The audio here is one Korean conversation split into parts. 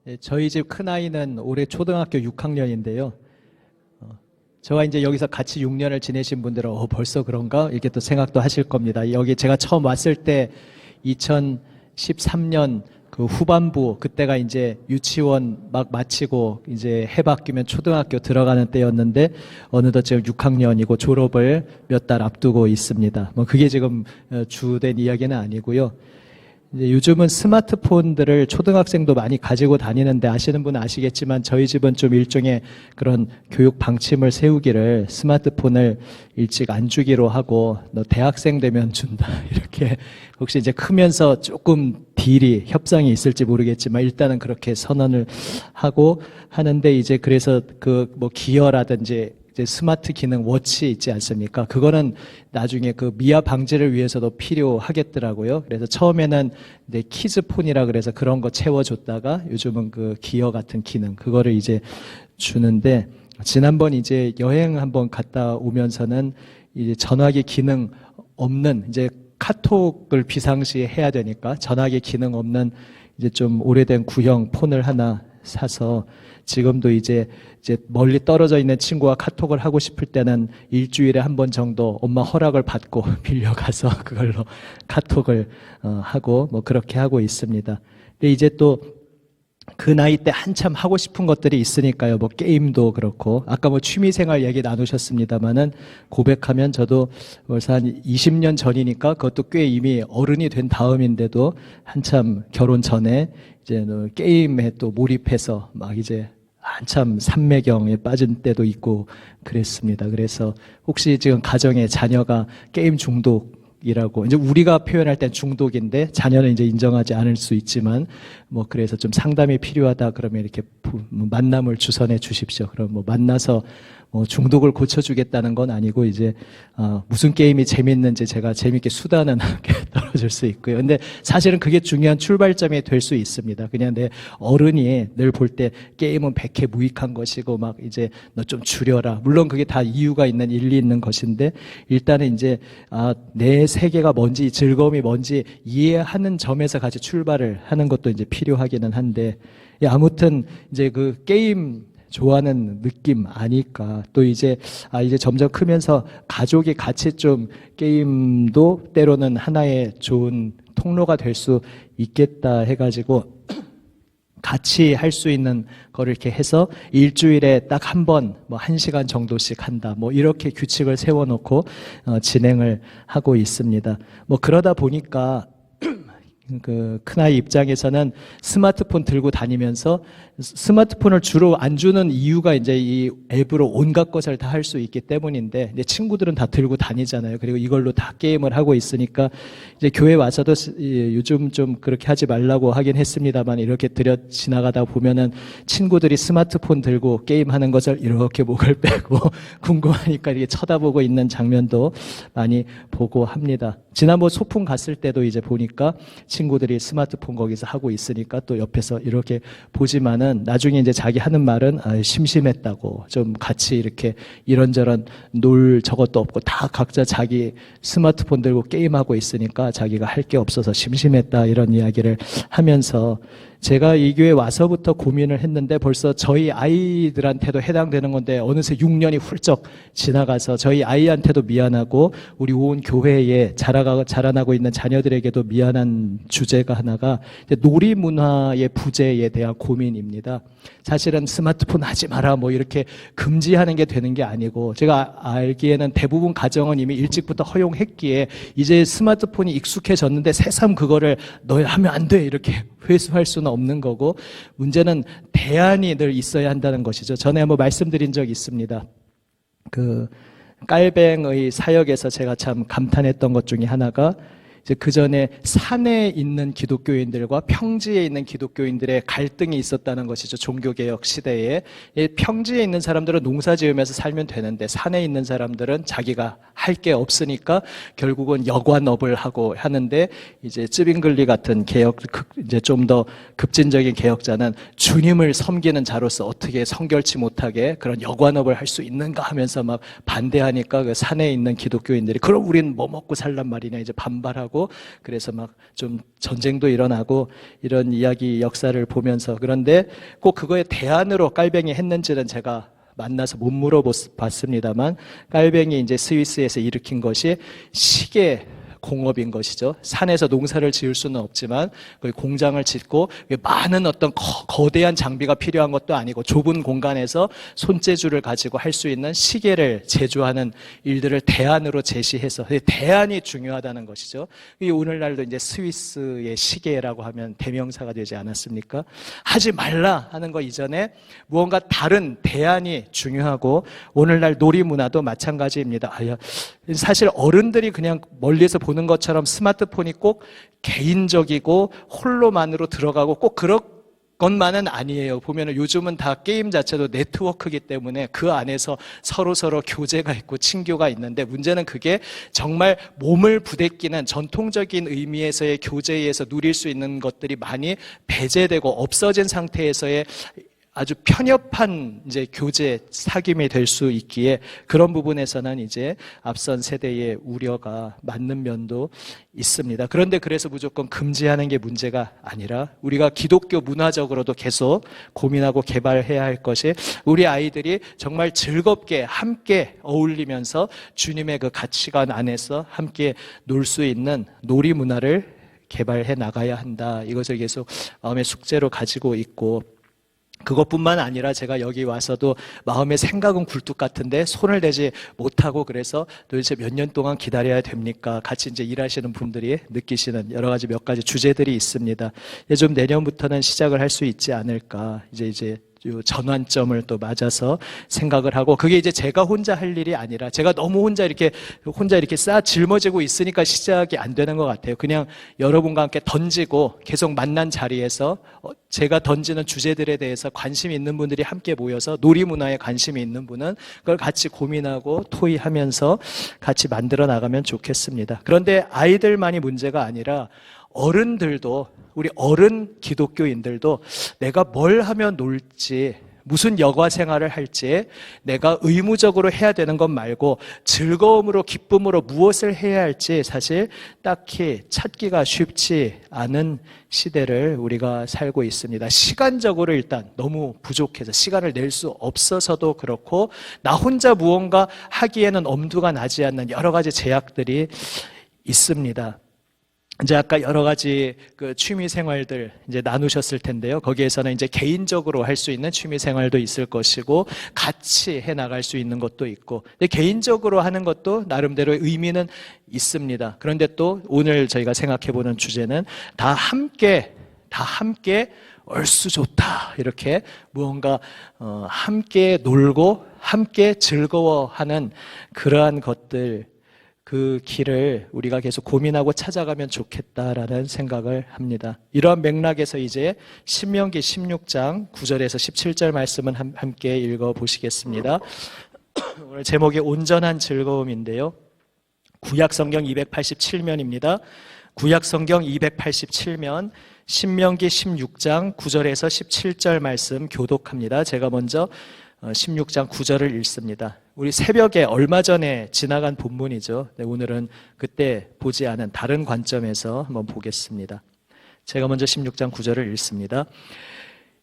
네, 저희 집 큰아이는 올해 초등학교 6학년인데요. 저와 이제 여기서 같이 6년을 지내신 분들은 벌써 그런가? 이렇게 또 생각도 하실 겁니다. 여기 제가 처음 왔을 때 2013년 그 후반부, 그때가 이제 유치원 막 마치고 이제 해 바뀌면 초등학교 들어가는 때였는데 어느덧 지금 6학년이고 졸업을 몇 달 앞두고 있습니다. 뭐 그게 지금 주된 이야기는 아니고요. 이제 요즘은 스마트폰들을 초등학생도 많이 가지고 다니는데 아시는 분은 아시겠지만 저희 집은 좀 일종의 그런 교육 방침을 세우기를 스마트폰을 일찍 안 주기로 하고 너 대학생 되면 준다 이렇게 혹시 이제 크면서 조금 딜이 협상이 있을지 모르겠지만 일단은 그렇게 선언을 하고 하는데 이제 그래서 그 뭐 기어라든지 이제 스마트 기능 워치 있지 않습니까? 그거는 나중에 그 미아 방지를 위해서도 필요하겠더라고요. 그래서 처음에는 이제 키즈폰이라 그래서 그런 거 채워줬다가 요즘은 그 기어 같은 기능 그거를 이제 주는데 지난번 이제 여행 한번 갔다 오면서는 이제 전화기 기능 없는 이제 카톡을 비상시에 해야 되니까 전화기 기능 없는 이제 좀 오래된 구형 폰을 하나 사서 지금도 이제 멀리 떨어져 있는 친구와 카톡을 하고 싶을 때는 일주일에 한 번 정도 엄마 허락을 받고 빌려가서 그걸로 카톡을 하고 뭐 그렇게 하고 있습니다. 근데 이제 또 그 나이 때 한참 하고 싶은 것들이 있으니까요. 뭐 게임도 그렇고 아까 뭐 취미생활 얘기 나누셨습니다만은 고백하면 저도 벌써 한 20년 전이니까 그것도 꽤 이미 어른이 된 다음인데도 한참 결혼 전에 이제 게임에 또 몰입해서 막 이제 한참 삼매경에 빠진 때도 있고 그랬습니다. 그래서 혹시 지금 가정에 자녀가 게임 중독이라고 이제 우리가 표현할 땐 중독인데 자녀는 이제 인정하지 않을 수 있지만 뭐 그래서 좀 상담이 필요하다 그러면 이렇게 만남을 주선해 주십시오. 그럼 뭐 만나서 중독을 고쳐주겠다는 건 아니고 이제 무슨 게임이 재밌는지 제가 재밌게 수다는 함께 떨어질 수 있고요. 근데 사실은 그게 중요한 출발점이 될 수 있습니다. 그냥 내 어른이 늘 볼 때 게임은 백해무익한 것이고 막 이제 너 좀 줄여라. 물론 그게 다 이유가 있는 일리 있는 것인데 일단은 이제 내 세계가 뭔지 즐거움이 뭔지 이해하는 점에서 같이 출발을 하는 것도 이제 필요하기는 한데 아무튼 이제 그 게임 좋아하는 느낌 아니까 또 이제 이제 점점 크면서 가족이 같이 좀 게임도 때로는 하나의 좋은 통로가 될 수 있겠다 해가지고 같이 할 수 있는 거를 이렇게 해서 일주일에 딱 한 번 뭐 1시간 정도씩 한다 뭐 이렇게 규칙을 세워놓고 진행을 하고 있습니다. 뭐 그러다 보니까 그 큰아이 입장에서는 스마트폰 들고 다니면서 스마트폰을 주로 안 주는 이유가 이제 이 앱으로 온갖 것을 다 할 수 있기 때문인데 이제 친구들은 다 들고 다니잖아요. 그리고 이걸로 다 게임을 하고 있으니까 이제 교회 와서도 요즘 좀 그렇게 하지 말라고 하긴 했습니다만 이렇게 들여 지나가다 보면은 친구들이 스마트폰 들고 게임하는 것을 이렇게 목을 빼고 궁금하니까 이렇게 쳐다보고 있는 장면도 많이 보고 합니다. 지난번 소풍 갔을 때도 이제 보니까 친구들이 스마트폰 거기서 하고 있으니까 또 옆에서 이렇게 보지만은 나중에 이제 자기 하는 말은 심심했다고 좀 같이 이렇게 이런저런 놀 저것도 없고 다 각자 자기 스마트폰 들고 게임하고 있으니까 자기가 할 게 없어서 심심했다 이런 이야기를 하면서 제가 이 교회 와서부터 고민을 했는데 벌써 저희 아이들한테도 해당되는 건데 어느새 6년이 훌쩍 지나가서 저희 아이한테도 미안하고 우리 온 교회에 자라나고 있는 자녀들에게도 미안한 주제가 하나가 놀이 문화의 부재에 대한 고민입니다. 사실은 스마트폰 하지 마라 뭐 이렇게 금지하는 게 되는 게 아니고 제가 알기에는 대부분 가정은 이미 일찍부터 허용했기에 이제 스마트폰이 익숙해졌는데 새삼 그거를 너 하면 안 돼 이렇게 회수할 수는 없는 거고 문제는 대안이 늘 있어야 한다는 것이죠. 전에 한번 말씀드린 적이 있습니다. 그 깔뱅의 사역에서 제가 참 감탄했던 것 중에 하나가 이제 그 전에 산에 있는 기독교인들과 평지에 있는 기독교인들의 갈등이 있었다는 것이죠. 종교개혁 시대에. 평지에 있는 사람들은 농사 지으면서 살면 되는데 산에 있는 사람들은 자기가 할 게 없으니까 결국은 여관업을 하고 하는데 이제 쯔빙글리 같은 개혁, 이제 좀 더 급진적인 개혁자는 주님을 섬기는 자로서 어떻게 성결치 못하게 그런 여관업을 할 수 있는가 하면서 막 반대하니까 그 산에 있는 기독교인들이 그럼 우리는 뭐 먹고 살란 말이냐 이제 반발하고 하고 그래서 막 좀 전쟁도 일어나고 이런 이야기 역사를 보면서 그런데 꼭 그거에 대안으로 깔뱅이 했는지는 제가 만나서 못 물어봤습니다만 깔뱅이 이제 스위스에서 일으킨 것이 시계 공업인 것이죠. 산에서 농사를 지을 수는 없지만 그 공장을 짓고 많은 어떤 거대한 장비가 필요한 것도 아니고 좁은 공간에서 손재주를 가지고 할 수 있는 시계를 제조하는 일들을 대안으로 제시해서 대안이 중요하다는 것이죠. 오늘날도 이제 스위스의 시계라고 하면 대명사가 되지 않았습니까? 하지 말라 하는 거 이전에 무언가 다른 대안이 중요하고 오늘날 놀이 문화도 마찬가지입니다. 사실 어른들이 그냥 멀리서 보는 것처럼 스마트폰이 꼭 개인적이고 홀로만으로 들어가고 꼭 그런 것만은 아니에요. 보면은 요즘은 다 게임 자체도 네트워크이기 때문에 그 안에서 서로 교제가 있고 친교가 있는데 문제는 그게 정말 몸을 부대끼는 전통적인 의미에서의 교제에 의해서 누릴 수 있는 것들이 많이 배제되고 없어진 상태에서의 아주 편협한 이제 교제 사귐이 될 수 있기에 그런 부분에서는 이제 앞선 세대의 우려가 맞는 면도 있습니다. 그런데 그래서 무조건 금지하는 게 문제가 아니라 우리가 기독교 문화적으로도 계속 고민하고 개발해야 할 것이 우리 아이들이 정말 즐겁게 함께 어울리면서 주님의 그 가치관 안에서 함께 놀 수 있는 놀이 문화를 개발해 나가야 한다. 이것을 계속 마음의 숙제로 가지고 있고 그것뿐만 아니라 제가 여기 와서도 마음의 생각은 굴뚝 같은데 손을 대지 못하고 그래서 도대체 몇 년 동안 기다려야 됩니까? 같이 이제 일하시는 분들이 느끼시는 여러 가지 몇 가지 주제들이 있습니다. 좀 내년부터는 시작을 할 수 있지 않을까. 이제 전환점을 또 맞아서 생각을 하고 그게 이제 제가 혼자 할 일이 아니라 제가 너무 혼자 이렇게 짊어지고 있으니까 시작이 안 되는 것 같아요. 그냥 여러분과 함께 던지고 계속 만난 자리에서 제가 던지는 주제들에 대해서 관심이 있는 분들이 함께 모여서 놀이 문화에 관심이 있는 분은 그걸 같이 고민하고 토의하면서 같이 만들어 나가면 좋겠습니다. 그런데 아이들만이 문제가 아니라 어른들도 우리 어른 기독교인들도 내가 뭘 하면 놀지 무슨 여가 생활을 할지 내가 의무적으로 해야 되는 것 말고 즐거움으로 기쁨으로 무엇을 해야 할지 사실 딱히 찾기가 쉽지 않은 시대를 우리가 살고 있습니다. 시간적으로 일단 너무 부족해서 시간을 낼 수 없어서도 그렇고 나 혼자 무언가 하기에는 엄두가 나지 않는 여러 가지 제약들이 있습니다. 이제 아까 여러 가지 그 취미 생활들 이제 나누셨을 텐데요. 거기에서는 이제 개인적으로 할 수 있는 취미 생활도 있을 것이고 같이 해 나갈 수 있는 것도 있고 근데 개인적으로 하는 것도 나름대로 의미는 있습니다. 그런데 또 오늘 저희가 생각해 보는 주제는 다 함께 얼쑤 좋다 이렇게 무언가 함께 놀고 함께 즐거워하는 그러한 것들 그 길을 우리가 계속 고민하고 찾아가면 좋겠다라는 생각을 합니다. 이러한 맥락에서 이제 신명기 16장 9절에서 17절 말씀은 함께 읽어보시겠습니다. 오늘 제목이 온전한 즐거움인데요. 구약성경 287면입니다. 구약성경 287면 신명기 16장 9절에서 17절 말씀 교독합니다. 제가 먼저 16장 9절을 읽습니다. 우리 새벽에 얼마 전에 지나간 본문이죠. 오늘은 그때 보지 않은 다른 관점에서 한번 보겠습니다. 제가 먼저 16장 9절을 읽습니다.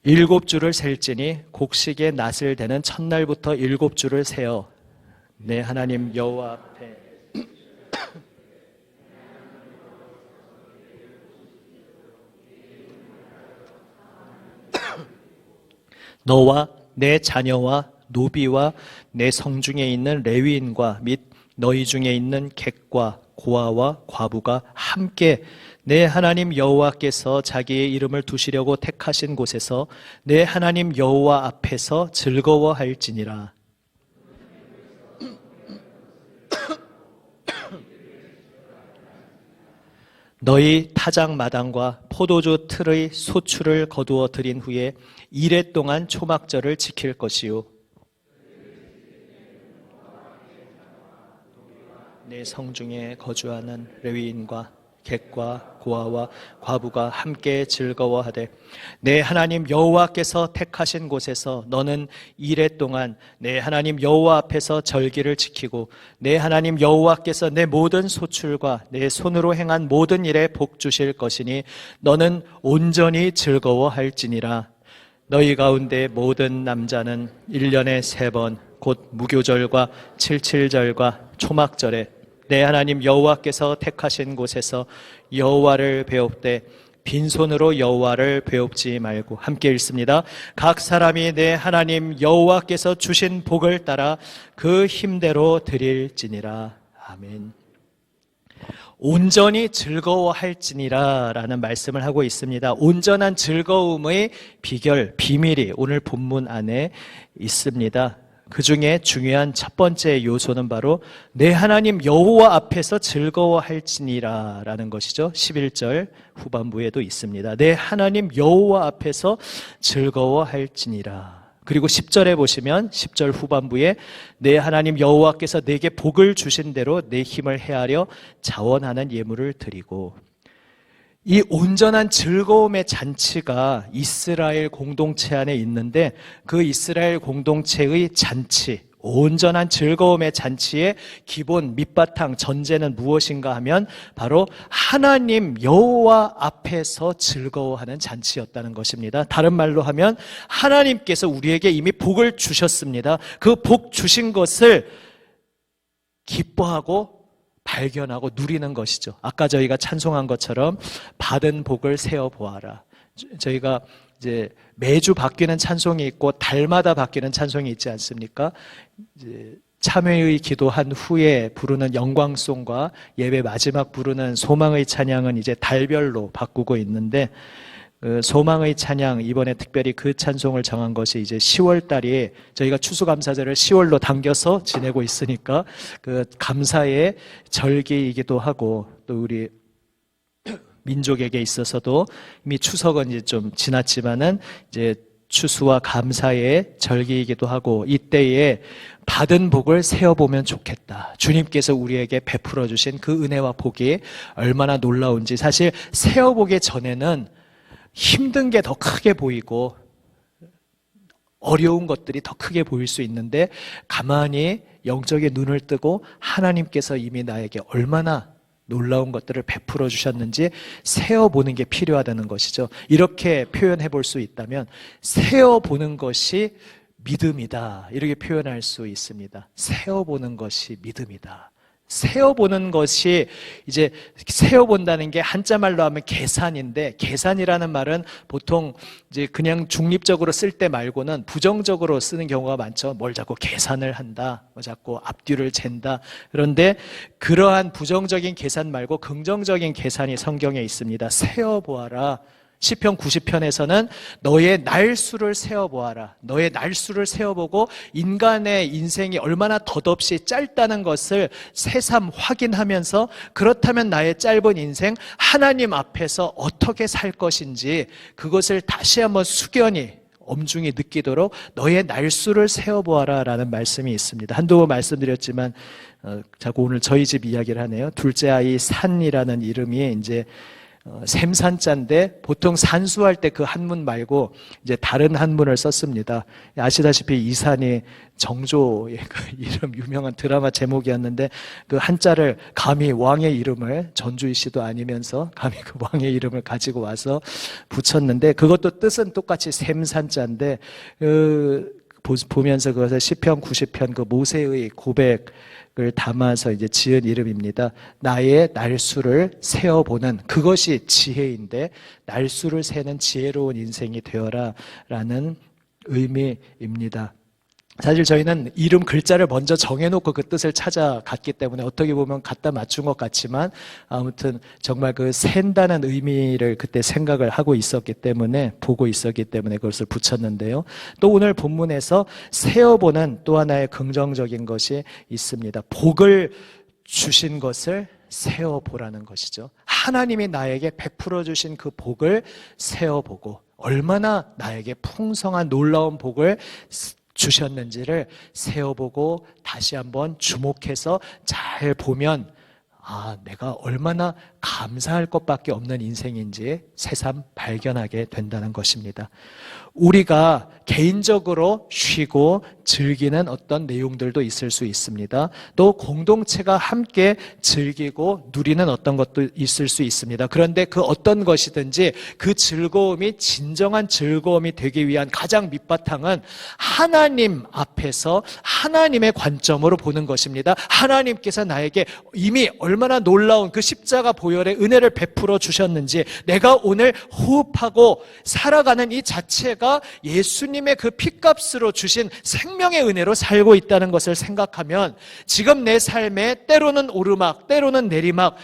7주를 셀지니 곡식의 낫을 대는 첫날부터 7주를 세어 내 하나님 여호와 앞에 너와 내 자녀와 노비와 내 성중에 있는 레위인과 및 너희 중에 있는 객과 고아와 과부가 함께 내 하나님 여호와께서 자기의 이름을 두시려고 택하신 곳에서 내 하나님 여호와 앞에서 즐거워할지니라. 너희 타작 마당과 포도주 틀의 소출을 거두어 들인 후에 이레 동안 초막절을 지킬 것이요 내 성중에 거주하는 레위인과 객과 고아와 과부가 함께 즐거워하되 내 하나님 여호와께서 택하신 곳에서 너는 이레 동안 내 하나님 여호와 앞에서 절기를 지키고 내 하나님 여호와께서 내 모든 소출과 내 손으로 행한 모든 일에 복 주실 것이니 너는 온전히 즐거워할지니라. 너희 가운데 모든 남자는 1년에 3번 곧 무교절과 칠칠절과 초막절에 내 하나님 여호와께서 택하신 곳에서 여호와를 배웁되 빈손으로 여호와를 배웁지 말고. 함께 읽습니다. 각 사람이 내 하나님 여호와께서 주신 복을 따라 그 힘대로 드릴지니라. 아멘. 온전히 즐거워할지니라 라는 말씀을 하고 있습니다. 온전한 즐거움의 비결, 비밀이 오늘 본문 안에 있습니다. 그 중에 중요한 첫 번째 요소는 바로 내 하나님 여호와 앞에서 즐거워할지니라 라는 것이죠. 11절 후반부에도 있습니다. 내 하나님 여호와 앞에서 즐거워할지니라. 그리고 10절에 보시면 10절 후반부에 내 하나님 여호와께서 내게 복을 주신 대로 내 힘을 헤아려 자원하는 예물을 드리고. 이 온전한 즐거움의 잔치가 이스라엘 공동체 안에 있는데 그 이스라엘 공동체의 잔치, 온전한 즐거움의 잔치의 기본 밑바탕 전제는 무엇인가 하면 바로 하나님 여호와 앞에서 즐거워하는 잔치였다는 것입니다. 다른 말로 하면 하나님께서 우리에게 이미 복을 주셨습니다. 그 복 주신 것을 기뻐하고 발견하고 누리는 것이죠. 아까 저희가 찬송한 것처럼 받은 복을 세어 보아라. 저희가 이제 매주 바뀌는 찬송이 있고 달마다 바뀌는 찬송이 있지 않습니까? 이제 참회의 기도한 후에 부르는 영광송과 예배 마지막 부르는 소망의 찬양은 이제 달별로 바꾸고 있는데 그 소망의 찬양 이번에 특별히 그 찬송을 정한 것이 이제 10월 달이 저희가 추수감사절을 10월로 당겨서 지내고 있으니까 그 감사의 절기이기도 하고 또 우리 민족에게 있어서도 이미 추석은 이제 좀 지났지만은 이제 추수와 감사의 절기이기도 하고 이때에 받은 복을 세어보면 좋겠다. 주님께서 우리에게 베풀어 주신 그 은혜와 복이 얼마나 놀라운지 사실 세어보기 전에는 힘든 게 더 크게 보이고 어려운 것들이 더 크게 보일 수 있는데 가만히 영적인 눈을 뜨고 하나님께서 이미 나에게 얼마나 놀라운 것들을 베풀어 주셨는지 세어보는 게 필요하다는 것이죠. 이렇게 표현해 볼 수 있다면 세어보는 것이 믿음이다 이렇게 표현할 수 있습니다. 세어보는 것이 믿음이다. 세어보는 것이 이제 세어본다는 게 한자말로 하면 계산인데 계산이라는 말은 보통 이제 그냥 중립적으로 쓸 때 말고는 부정적으로 쓰는 경우가 많죠. 뭘 자꾸 계산을 한다, 뭐 자꾸 앞뒤를 잰다. 그런데 그러한 부정적인 계산 말고 긍정적인 계산이 성경에 있습니다. 세어보아라. 시편 90편에서는 너의 날수를 세어보아라. 너의 날수를 세어보고 인간의 인생이 얼마나 덧없이 짧다는 것을 새삼 확인하면서 그렇다면 나의 짧은 인생 하나님 앞에서 어떻게 살 것인지 그것을 다시 한번 숙연히 엄중히 느끼도록 너의 날수를 세어보아라 라는 말씀이 있습니다. 한두 번 말씀드렸지만 자꾸 오늘 저희 집 이야기를 하네요. 둘째 아이 산이라는 이름이 이제 샘산자인데 보통 산수할 때 그 한문 말고 이제 다른 한문을 썼습니다. 아시다시피 이 산이 정조의 그 이름 유명한 드라마 제목이었는데 그 한자를 감히 왕의 이름을 전주희 씨도 아니면서 감히 그 왕의 이름을 가지고 와서 붙였는데 그것도 뜻은 똑같이 샘산자인데 보면서 그것을 시편 90편 그 모세의 고백을 담아서 이제 지은 이름입니다. 나의 날수를 세어보는 그것이 지혜인데 날수를 세는 지혜로운 인생이 되어라 라는 의미입니다. 사실 저희는 이름 글자를 먼저 정해놓고 그 뜻을 찾아갔기 때문에 어떻게 보면 갖다 맞춘 것 같지만 아무튼 정말 그 센다는 의미를 그때 생각을 하고 있었기 때문에 보고 있었기 때문에 그것을 붙였는데요. 또 오늘 본문에서 세어보는 또 하나의 긍정적인 것이 있습니다. 복을 주신 것을 세어보라는 것이죠. 하나님이 나에게 베풀어 주신 그 복을 세어보고 얼마나 나에게 풍성한 놀라운 복을 주셨는지를 세어보고 다시 한번 주목해서 잘 보면 내가 얼마나 감사할 것밖에 없는 인생인지 새삼 발견하게 된다는 것입니다. 우리가 개인적으로 쉬고 즐기는 어떤 내용들도 있을 수 있습니다. 또 공동체가 함께 즐기고 누리는 어떤 것도 있을 수 있습니다. 그런데 그 어떤 것이든지 그 즐거움이 진정한 즐거움이 되기 위한 가장 밑바탕은 하나님 앞에서 하나님의 관점으로 보는 것입니다. 하나님께서 나에게 이미 얼마나 놀라운 그 십자가 보혈의 은혜를 베풀어 주셨는지, 내가 오늘 호흡하고 살아가는 이 자체가 예수님의 그 피값으로 주신 생명의 은혜로 살고 있다는 것을 생각하면 지금 내 삶에 때로는 오르막, 때로는 내리막,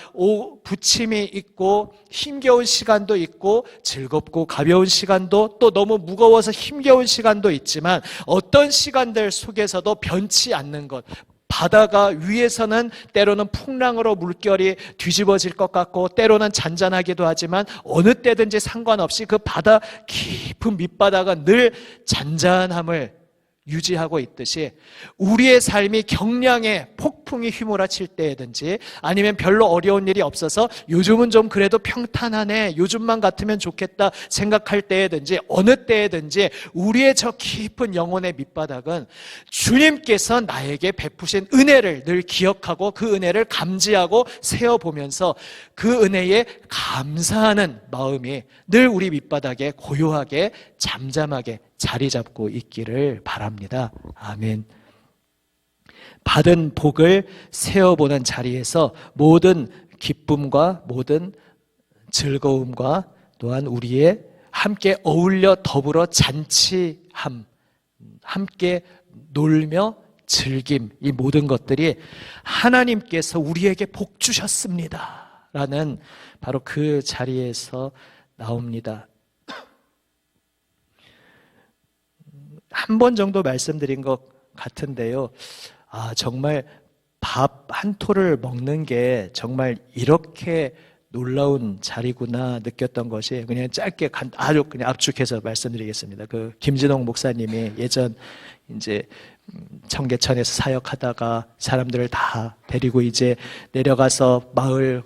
부침이 있고 힘겨운 시간도 있고 즐겁고 가벼운 시간도, 또 너무 무거워서 힘겨운 시간도 있지만 어떤 시간들 속에서도 변치 않는 것, 바다가 위에서는 때로는 풍랑으로 물결이 뒤집어질 것 같고 때로는 잔잔하기도 하지만 어느 때든지 상관없이 그 바다 깊은 밑바닥은 늘 잔잔함을 유지하고 있듯이, 우리의 삶이 경량의 폭풍이 휘몰아칠 때든지 아니면 별로 어려운 일이 없어서 요즘은 좀 그래도 평탄하네, 요즘만 같으면 좋겠다 생각할 때든지 어느 때든지 우리의 저 깊은 영혼의 밑바닥은 주님께서 나에게 베푸신 은혜를 늘 기억하고 그 은혜를 감지하고 세어보면서 그 은혜에 감사하는 마음이 늘 우리 밑바닥에 고요하게 잠잠하게 자리 잡고 있기를 바랍니다. 아멘. 받은 복을 세어보는 자리에서 모든 기쁨과 모든 즐거움과 또한 우리의 함께 어울려 더불어 잔치함, 함께 놀며 즐김, 이 모든 것들이 하나님께서 우리에게 복 주셨습니다 라는 바로 그 자리에서 나옵니다. 한 번 정도 말씀드린 것 같은데요. 정말 밥 한 토를 먹는 게 정말 이렇게 놀라운 자리구나 느꼈던 것이, 그냥 짧게 아주 그냥 압축해서 말씀드리겠습니다. 그 김진홍 목사님이 예전 이제 청계천에서 사역하다가 사람들을 다 데리고 이제 내려가서 마을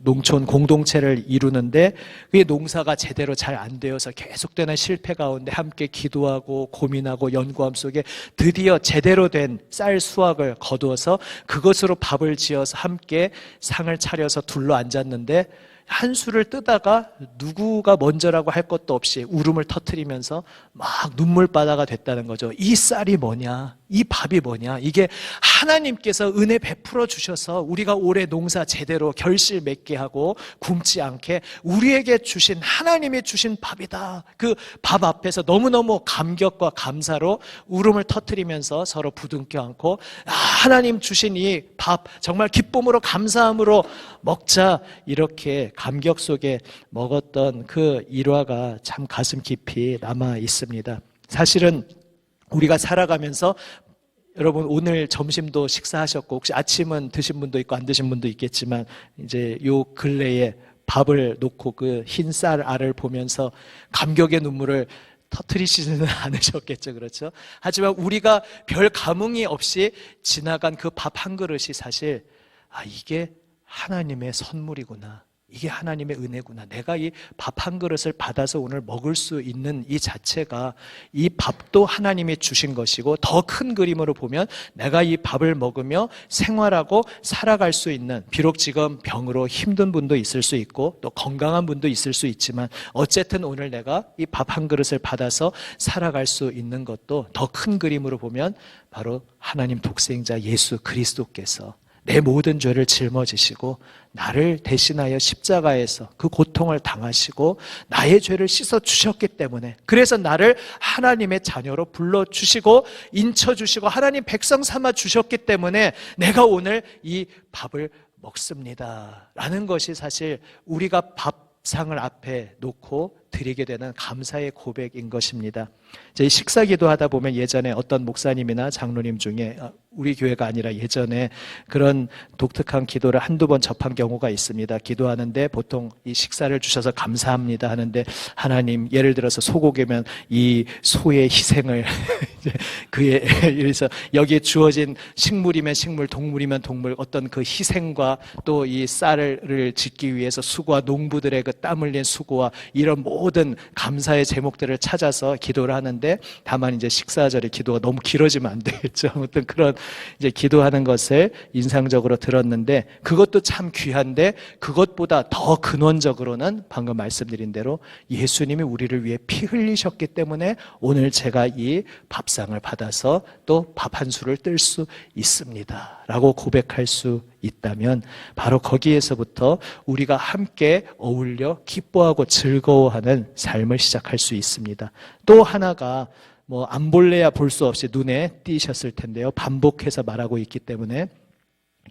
농촌 공동체를 이루는데 그게 농사가 제대로 잘 안 되어서 계속되는 실패 가운데 함께 기도하고 고민하고 연구함 속에 드디어 제대로 된 쌀 수확을 거두어서 그것으로 밥을 지어서 함께 상을 차려서 둘러 앉았는데 한 수를 뜨다가 누구가 먼저라고 할 것도 없이 울음을 터뜨리면서 막 눈물바다가 됐다는 거죠. 이 쌀이 뭐냐? 이 밥이 뭐냐? 이게 하나님께서 은혜 베풀어 주셔서 우리가 올해 농사 제대로 결실 맺게 하고 굶지 않게 우리에게 주신, 하나님이 주신 밥이다. 그 밥 앞에서 너무너무 감격과 감사로 울음을 터뜨리면서 서로 부둥켜 안고 하나님 주신 이 밥 정말 기쁨으로 감사함으로 먹자, 이렇게 감격 속에 먹었던 그 일화가 참 가슴 깊이 남아 있습니다. 사실은 우리가 살아가면서 여러분 오늘 점심도 식사하셨고 혹시 아침은 드신 분도 있고 안 드신 분도 있겠지만 이제 요 근래에 밥을 놓고 그 흰 쌀 알을 보면서 감격의 눈물을 터뜨리시지는 않으셨겠죠, 그렇죠? 하지만 우리가 별 감흥이 없이 지나간 그 밥 한 그릇이 사실 이게 하나님의 선물이구나, 이게 하나님의 은혜구나, 내가 이 밥 한 그릇을 받아서 오늘 먹을 수 있는 이 자체가, 이 밥도 하나님이 주신 것이고 더 큰 그림으로 보면 내가 이 밥을 먹으며 생활하고 살아갈 수 있는, 비록 지금 병으로 힘든 분도 있을 수 있고 또 건강한 분도 있을 수 있지만 어쨌든 오늘 내가 이 밥 한 그릇을 받아서 살아갈 수 있는 것도 더 큰 그림으로 보면 바로 하나님 독생자 예수 그리스도께서 내 모든 죄를 짊어지시고 나를 대신하여 십자가에서 그 고통을 당하시고 나의 죄를 씻어 주셨기 때문에, 그래서 나를 하나님의 자녀로 불러주시고 인쳐주시고 하나님 백성 삼아 주셨기 때문에 내가 오늘 이 밥을 먹습니다 라는 것이 사실 우리가 밥상을 앞에 놓고 드리게 되는 감사의 고백인 것입니다. 이제 식사 기도하다 보면 예전에 어떤 목사님이나 장로님 중에 우리 교회가 아니라 예전에 그런 독특한 기도를 한두 번 접한 경우가 있습니다. 기도하는데 보통 이 식사를 주셔서 감사합니다 하는데 하나님, 예를 들어서 소고기면 이 소의 희생을 그의 그래서 여기에 주어진 식물이면 식물, 동물이면 동물, 어떤 그 희생과 또 이 쌀을 짓기 위해서 수고와 농부들의 그 땀 흘린 수고와 이런 모든 감사의 제목들을 찾아서 기도를 하는데, 다만 이제 식사절에 기도가 너무 길어지면 안 되겠죠. 아무튼 그런 이제 기도하는 것을 인상적으로 들었는데, 그것도 참 귀한데 그것보다 더 근원적으로는 방금 말씀드린 대로 예수님이 우리를 위해 피 흘리셨기 때문에 오늘 제가 이 밥상을 받아서 또 밥 한 술을 뜰 수 있습니다 라고 고백할 수 있다면, 바로 거기에서부터 우리가 함께 어울려 기뻐하고 즐거워하는 삶을 시작할 수 있습니다. 또 하나가 안 볼래야 볼 수 없이 눈에 띄셨을 텐데요, 반복해서 말하고 있기 때문에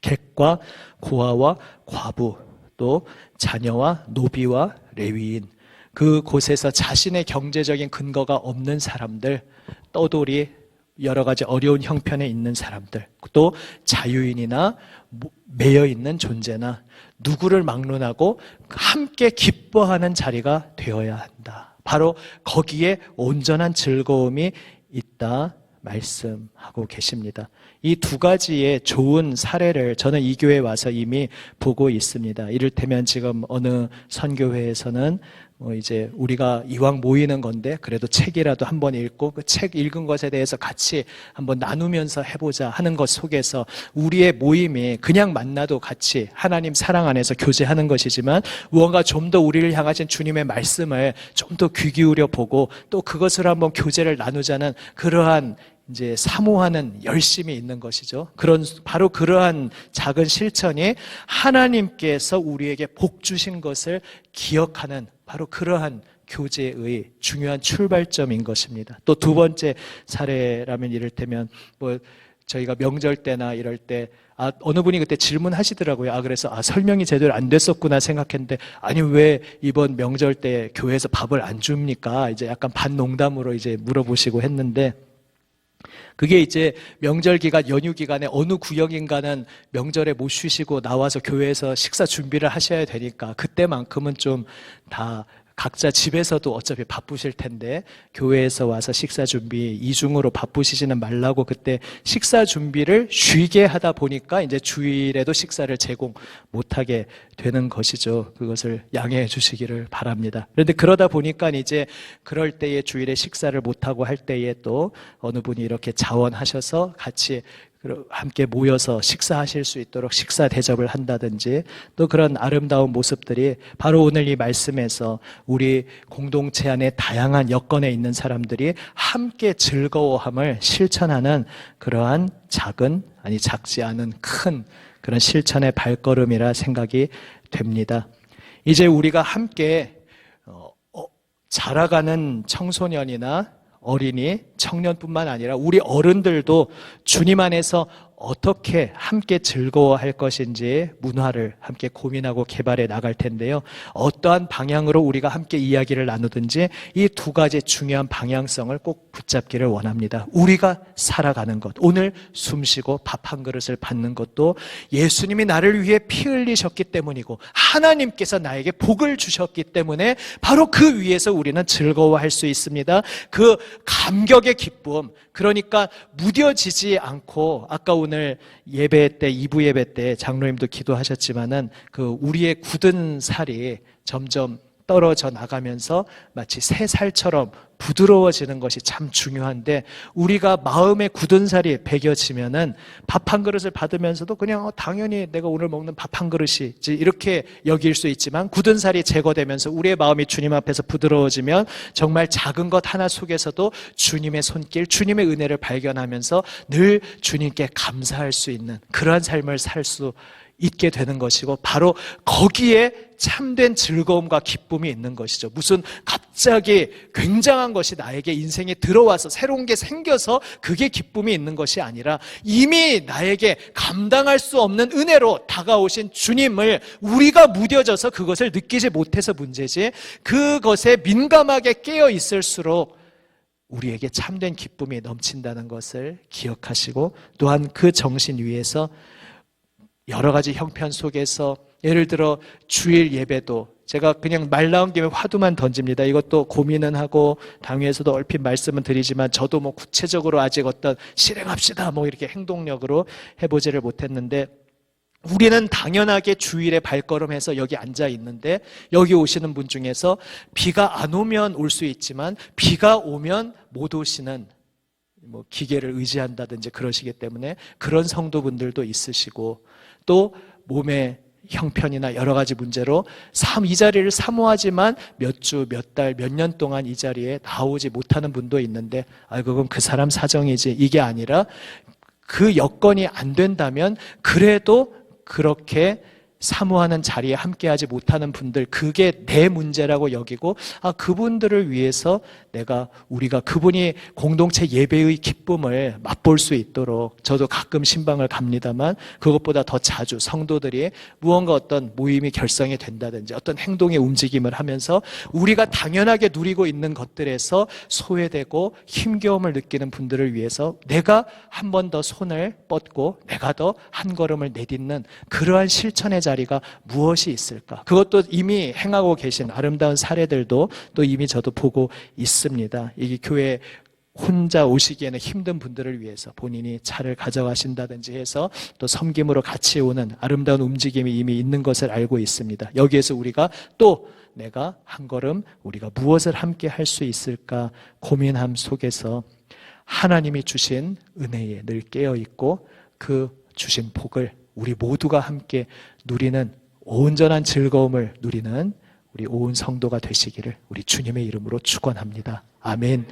객과 고아와 과부, 또 자녀와 노비와 레위인, 그곳에서 자신의 경제적인 근거가 없는 사람들, 떠돌이, 여러 가지 어려운 형편에 있는 사람들, 또 자유인이나 매여 있는 존재나 누구를 막론하고 함께 기뻐하는 자리가 되어야 한다. 바로 거기에 온전한 즐거움이 있다 말씀하고 계십니다. 이 두 가지의 좋은 사례를 저는 이 교회에 와서 이미 보고 있습니다. 이를테면 지금 어느 선교회에서는 이제 우리가 이왕 모이는 건데 그래도 책이라도 한번 읽고 그 책 읽은 것에 대해서 같이 한번 나누면서 해보자 하는 것 속에서 우리의 모임이 그냥 만나도 같이 하나님 사랑 안에서 교제하는 것이지만, 무언가 좀 더 우리를 향하신 주님의 말씀을 좀 더 귀 기울여 보고 또 그것을 한번 교제를 나누자는 그러한 이제 사모하는 열심이 있는 것이죠. 바로 그러한 작은 실천이 하나님께서 우리에게 복 주신 것을 기억하는 바로 그러한 교제의 중요한 출발점인 것입니다. 또 두 번째 사례라면, 이를테면 저희가 명절 때나 이럴 때 어느 분이 그때 질문하시더라고요. 그래서 설명이 제대로 안 됐었구나 생각했는데, 아니 왜 이번 명절 때 교회에서 밥을 안 줍니까? 이제 약간 반농담으로 이제 물어보시고 했는데, 그게 이제 명절 기간, 연휴 기간에 어느 구역인가는 명절에 못 쉬시고 나와서 교회에서 식사 준비를 하셔야 되니까 그때만큼은 좀 다 각자 집에서도 어차피 바쁘실 텐데 교회에서 와서 식사 준비 이중으로 바쁘시지는 말라고 그때 식사 준비를 쉬게 하다 보니까 이제 주일에도 식사를 제공 못하게 되는 것이죠. 그것을 양해해 주시기를 바랍니다. 그런데 그러다 보니까 이제 그럴 때에 주일에 식사를 못하고 할 때에 또 어느 분이 이렇게 자원하셔서 같이 함께 모여서 식사하실 수 있도록 식사 대접을 한다든지, 또 그런 아름다운 모습들이 바로 오늘 이 말씀에서 우리 공동체 안에 다양한 여건에 있는 사람들이 함께 즐거워함을 실천하는 그러한 작지 않은 큰 그런 실천의 발걸음이라 생각이 됩니다. 이제 우리가 함께 자라가는 청소년이나 어린이, 청년뿐만 아니라 우리 어른들도 주님 안에서 어떻게 함께 즐거워할 것인지 문화를 함께 고민하고 개발해 나갈 텐데요. 어떠한 방향으로 우리가 함께 이야기를 나누든지 이 두 가지 중요한 방향성을 꼭 붙잡기를 원합니다. 우리가 살아가는 것, 오늘 숨쉬고 밥 한 그릇을 받는 것도 예수님이 나를 위해 피 흘리셨기 때문이고 하나님께서 나에게 복을 주셨기 때문에 바로 그 위에서 우리는 즐거워할 수 있습니다. 그 감격의 기쁨, 그러니까 무뎌지지 않고, 아까 오늘 예배 때, 2부 예배 때 장로님도 기도하셨지만은 우리의 굳은 살이 점점 떨어져 나가면서 마치 새 살처럼 부드러워지는 것이 참 중요한데, 우리가 마음의 굳은 살이 배겨지면은 밥 한 그릇을 받으면서도 그냥 당연히 내가 오늘 먹는 밥 한 그릇이지 이렇게 여길 수 있지만, 굳은 살이 제거되면서 우리의 마음이 주님 앞에서 부드러워지면 정말 작은 것 하나 속에서도 주님의 손길, 주님의 은혜를 발견하면서 늘 주님께 감사할 수 있는 그러한 삶을 살 수 있게 되는 것이고 바로 거기에 참된 즐거움과 기쁨이 있는 것이죠. 무슨 갑자기 굉장한 것이 나에게 인생에 들어와서 새로운 게 생겨서 그게 기쁨이 있는 것이 아니라 이미 나에게 감당할 수 없는 은혜로 다가오신 주님을 우리가 무뎌져서 그것을 느끼지 못해서 문제지, 그것에 민감하게 깨어 있을수록 우리에게 참된 기쁨이 넘친다는 것을 기억하시고, 또한 그 정신 위에서 여러 가지 형편 속에서 예를 들어 주일 예배도 제가 그냥 말 나온 김에 화두만 던집니다. 이것도 고민은 하고 당회에서도 얼핏 말씀은 드리지만 저도 뭐 구체적으로 아직 어떤 실행합시다 뭐 이렇게 행동력으로 해보지를 못했는데, 우리는 당연하게 주일에 발걸음해서 여기 앉아 있는데 여기 오시는 분 중에서 비가 안 오면 올 수 있지만 비가 오면 못 오시는, 뭐 기계를 의지한다든지 그러시기 때문에 그런 성도분들도 있으시고, 또 몸의 형편이나 여러 가지 문제로 이 자리를 사모하지만 몇 주, 몇 달, 몇 년 동안 이 자리에 나오지 못하는 분도 있는데, 그건 그 사람 사정이지, 이게 아니라 그 여건이 안 된다면 그래도 그렇게 사모하는 자리에 함께하지 못하는 분들, 그게 내 문제라고 여기고, 그분들을 위해서 우리가 그분이 공동체 예배의 기쁨을 맛볼 수 있도록, 저도 가끔 신방을 갑니다만 그것보다 더 자주 성도들이 무언가 어떤 모임이 결성이 된다든지 어떤 행동의 움직임을 하면서 우리가 당연하게 누리고 있는 것들에서 소외되고 힘겨움을 느끼는 분들을 위해서 내가 한 번 더 손을 뻗고 내가 더 한 걸음을 내딛는 그러한 실천의 자리가 무엇이 있을까? 그것도 이미 행하고 계신 아름다운 사례들도 또 이미 저도 보고 있습니다. 이게 교회 혼자 오시기에는 힘든 분들을 위해서 본인이 차를 가져가신다든지 해서 또 섬김으로 같이 오는 아름다운 움직임이 이미 있는 것을 알고 있습니다. 여기에서 우리가 또 내가 한 걸음 우리가 무엇을 함께 할 수 있을까 고민함 속에서 하나님이 주신 은혜에 늘 깨어있고 그 주신 복을 우리 모두가 함께 누리는 온전한 즐거움을 누리는 우리 온 성도가 되시기를 우리 주님의 이름으로 축원합니다. 아멘.